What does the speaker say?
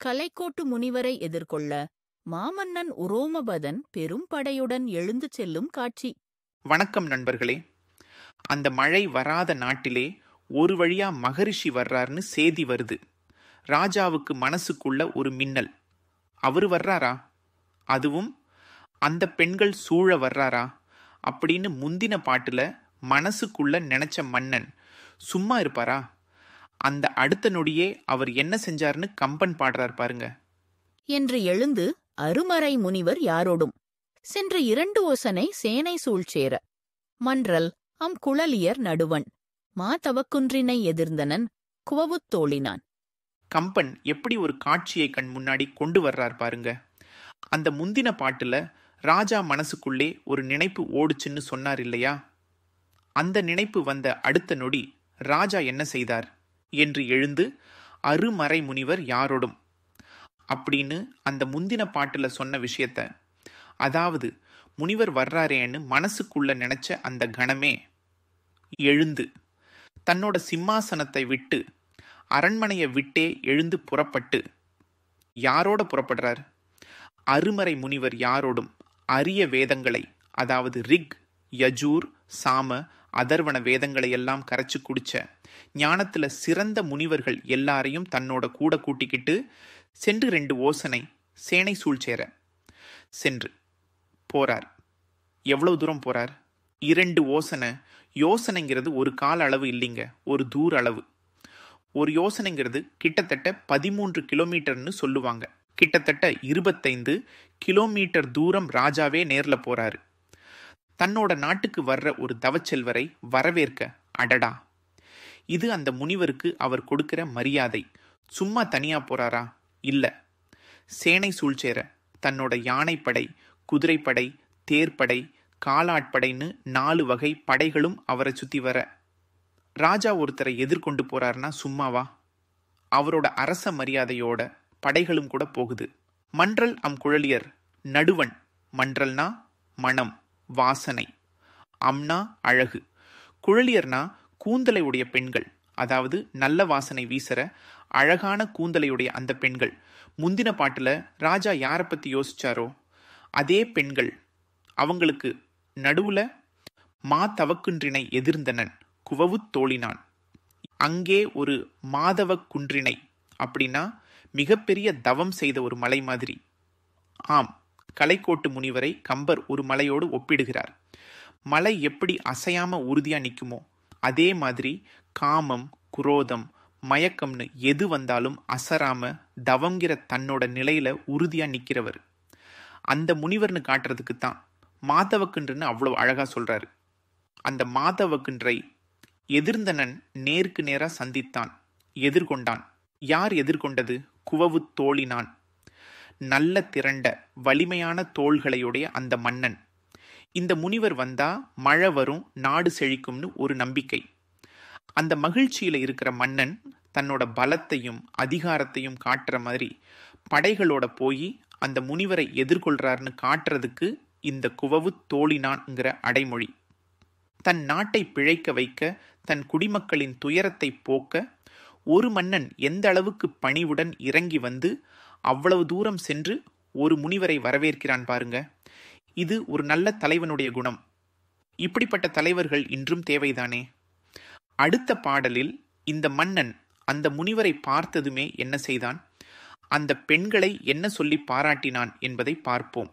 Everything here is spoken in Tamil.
கலைக்கோட்டு முனிவரை எதிர்கொள்ள மாமன்னன் உரோமபதன் பெரும் படையுடன் எழுந்து செல்லும் காட்சி. வணக்கம் நண்பர்களே. அந்த மழை வராத நாட்டிலே ஒரு வழியா மகரிஷி வர்றாருன்னு சேதி வருது. ராஜாவுக்கு மனசுக்குள்ள ஒரு மின்னல். அவரு வர்றாரா? அதுவும் அந்த பெண்கள் சூழ வர்றாரா அப்படின்னு முந்தின பாட்டுல மனசுக்குள்ள நினைச்ச மன்னன் சும்மா இருப்பாரா? அந்த அடுத்த நொடியே அவர் என்ன செஞ்சார்னு கம்பன் பாடுறார் பாருங்க. என்று எழுந்து அருமறை முனிவர் யாரோடும் சென்று 2 ஓசனை சேனை சூழ்ச்சேர மன்றல் அம் குழலியர் நடுவன் மாதவக்குன்றினை எதிர்ந்தனன் குவவுத் தோழினான். கம்பன் எப்படி ஒரு காட்சியை கண் முன்னாடி கொண்டு வர்றார் பாருங்க. அந்த முந்தின பாட்டுல ராஜா மனசுக்குள்ளே ஒரு நினைப்பு ஓடுச்சுன்னு சொன்னார் இல்லையா? அந்த நினைப்பு வந்த அடுத்த நொடி ராஜா என்ன செய்தார்? என்று எழுந்து அருமறை முனிவர் யாரோடும் அப்படின்னு அந்த முந்தின பாட்டுல சொன்ன விஷயத்த, அதாவது முனிவர் வர்றாரேன்னு மனசுக்குள்ள நினைச்ச அந்த கணமே எழுந்து தன்னோட சிம்மாசனத்தை விட்டு அரண்மனையை விட்டே எழுந்து புறப்பட்டு யாரோட புறப்படுறார்? அருமறை முனிவர் யாரோடும் அரிய வேதங்களை, அதாவது ரிக், யஜூர், சாம, அதர்வன வேதங்களை எல்லாம் கரைச்சு குடிச்ச ஞானத்துல சிறந்த முனிவர்கள் எல்லாரையும் தன்னோட கூட கூட்டிக்கிட்டு சென்று 2 ஓசனை சேனை சூழ்ச்சேர சென்று போறார். எவ்வளவு தூரம் போறார்? 2 ஓசனை. யோசனைங்கிறது ஒரு கால அளவு இல்லைங்க, ஒரு தூர அளவு. ஒரு யோசனைங்கிறது கிட்டத்தட்ட 13 கிலோமீட்டர்னு சொல்லுவாங்க. கிட்டத்தட்ட 25 கிலோமீட்டர் தூரம் ராஜாவே நேர்ல போறாரு. தன்னோட நாட்டுக்கு வர்ற ஒரு தவச்செல்வரை வரவேற்க. அடடா, இது அந்த முனிவருக்கு அவர் கொடுக்கிற மரியாதை. சும்மா தனியா போறாரா? இல்ல, சேனை சூழ்ச்சேர தன்னோட யானைப்படை, குதிரைப்படை, தேர்ப்படை, காலாட்படைன்னு 4 வகை படைகளும் அவரை சுத்தி வர. ராஜா ஒருத்தரை எதிர்கொண்டு போறாருன்னா சும்மாவா? அவரோட அரச மரியாதையோட படைகளும் கூட போகுது. மன்றல் அம் குழலியர் நடுவன். மன்றல்னா மனம், வாசனை. அம்னா அழகு. குழலியர்னா கூந்தலை உடைய பெண்கள், அதாவது நல்ல வாசனை வீசற அழகான கூந்தலையுடைய அந்த பெண்கள். முந்தின பாட்டுல ராஜா யாரை பத்தி யோசிச்சாரோ அதே பெண்கள். அவங்களுக்கு நடுவுல மாதவக்குன்றினை எதிர்ந்தனன் குவவுத் தோழினான். அங்கே ஒரு மாதவ குன்றினை அப்படின்னா மிகப்பெரிய தவம் செய்த ஒரு மலை மாதிரி. ஆம், கலைக்கோட்டு முனிவரை கம்பர் ஒரு மலையோடு ஒப்பிடுகிறார். மலை எப்படி அசையாம உறுதியா நிற்குமோ அதே மாதிரி காமம், குரோதம், மயக்கம்னு எது வந்தாலும் அசராம தவங்கிற தன்னோட நிலையில உறுதியா நிக்கிறவர். அந்த முனிவர்னு காட்டுறதுக்கு தான் மாதவக்குன்றுன்னு அவ்வளவு அழகா சொல்றாரு. அந்த மாதவக்குன்றை எதிர்ந்தனன் நேருக்கு நேரா சந்தித்தான், எதிர்கொண்டான். யார் எதிர்கொண்டது? குவவுத் தோழினான். நல்ல திரண்ட வலிமையான தோள்களையுடைய அந்த மன்னன். இந்த முனிவர் வந்தா மழை வரும், நாடு செழிக்கும்னு ஒரு நம்பிக்கை. அந்த மகிழ்ச்சியில இருக்கிற மன்னன் தன்னோட பலத்தையும் அதிகாரத்தையும் காட்டுற மாதிரி படைகளோட போய் அந்த முனிவரை எதிர்கொள்றாருன்னு காட்டுறதுக்கு இந்த குவவுத் தோழினான்ங்கிற அடைமொழி. தன் நாட்டை பிழைக்க வைக்க, தன் குடிமக்களின் துயரத்தை போக்க ஒரு மன்னன் எந்த அளவுக்கு பணிவுடன் இறங்கி வந்து அவ்வளவு தூரம் சென்று ஒரு முனிவரை வரவேற்கிறான் பாருங்க. இது ஒரு நல்ல தலைவனுடைய குணம். இப்படிப்பட்ட தலைவர்கள் இன்றும் தேவைதானே? அடுத்த பாடலில் இந்த மன்னன் அந்த முனிவரை பார்த்ததுமே என்ன செய்தான், அந்த பெண்களை என்ன சொல்லி பாராட்டினான் என்பதை பார்ப்போம்.